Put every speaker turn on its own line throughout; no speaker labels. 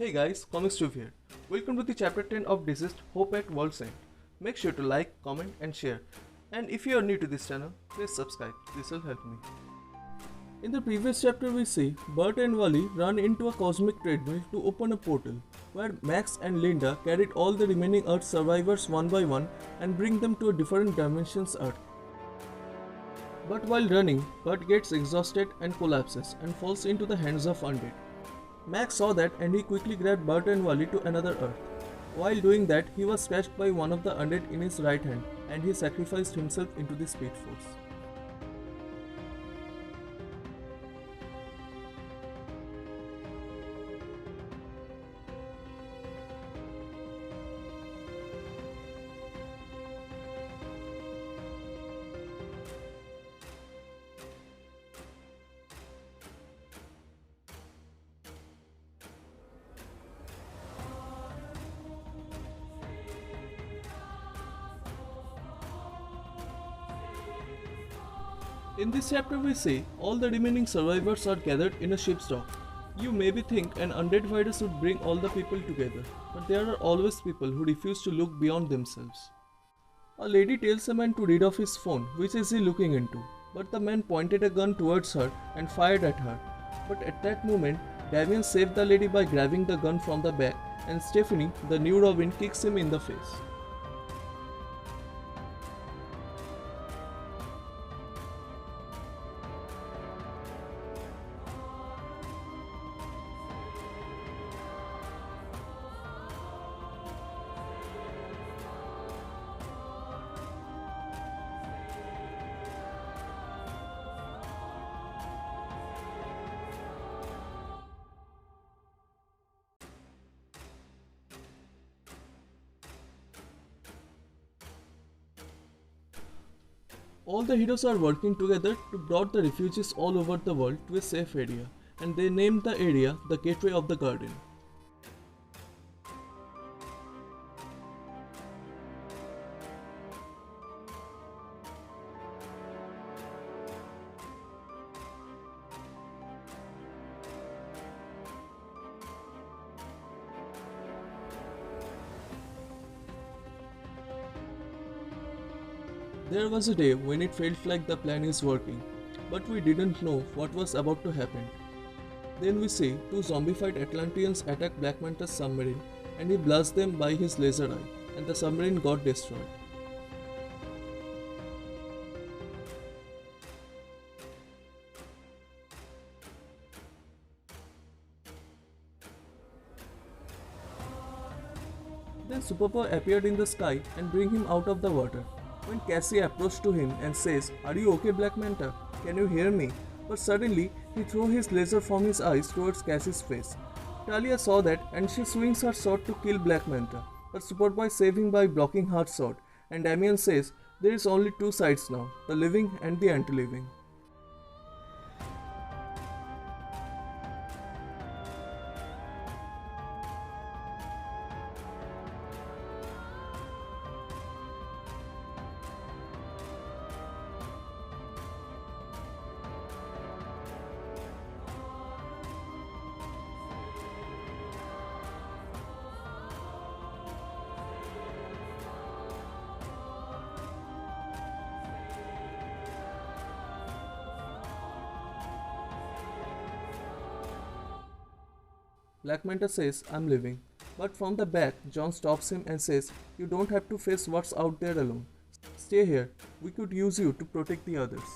Hey guys, Comics here. Welcome to the chapter 10 of Deceased Hope at World's End. Make sure to like, comment and share. And if you are new to this channel, please subscribe. This will help me. In the previous chapter we see Bert and Wally run into a cosmic treadmill to open a portal, where Max and Linda carried all the remaining Earth survivors one by one and bring them to a different dimension's Earth. But while running, Bert gets exhausted and collapses and falls into the hands of undead. Max saw that and he quickly grabbed Bert and Wally to another Earth. While doing that, he was scratched by one of the undead in his right hand and he sacrificed himself into the Speed Force. In this chapter we see all the remaining survivors are gathered in a ship's dock. You maybe think an undead virus would bring all the people together, but there are always people who refuse to look beyond themselves. A lady tells a man to read off his phone, which is he looking into, but the man pointed a gun towards her and fired at her. But at that moment, Damien saved the lady by grabbing the gun from the back and Stephanie, the new Robin, kicks him in the face. All the heroes are working together to brought the refugees all over the world to a safe area, and they named the area the Gateway of the Garden. There was a day when it felt like the plan is working, but we didn't know what was about to happen. Then we see two zombified Atlanteans attack Black Manta's submarine and he blasts them by his laser eye and the submarine got destroyed. Then Superpower appeared in the sky and bring him out of the water. When Cassie approached to him and says, "Are you okay, Black Manta? Can you hear me?" But suddenly, he threw his laser from his eyes towards Cassie's face. Talia saw that and she swings her sword to kill Black Manta, but Superboy saves him by blocking her sword, and Damian says, "There is only two sides now, the living and the anti-living." Black Manta says, "I'm leaving." But from the back, John stops him and says, "You don't have to face what's out there alone. Stay here. We could use you to protect the others."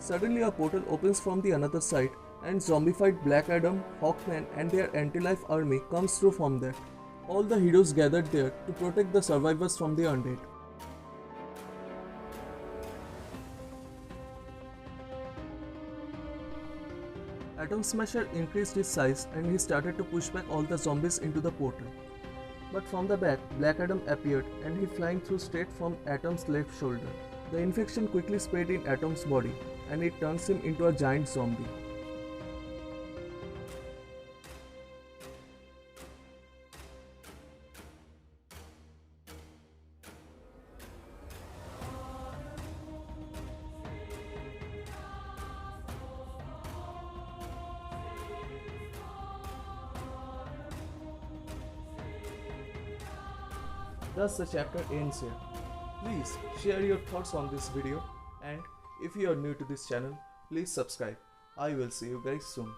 Suddenly a portal opens from the another side and zombified Black Adam, Hawkman and their anti-life army comes through from that. All the heroes gathered there to protect the survivors from the undead. Atom Smasher increased his size and he started to push back all the zombies into the portal. But from the back, Black Adam appeared and he flying through straight from Atom's left shoulder. The infection quickly spread in Atom's body and it turns him into a giant zombie. Thus the chapter ends here. Please share your thoughts on this video, and if you are new to this channel, please subscribe. I will see you guys soon.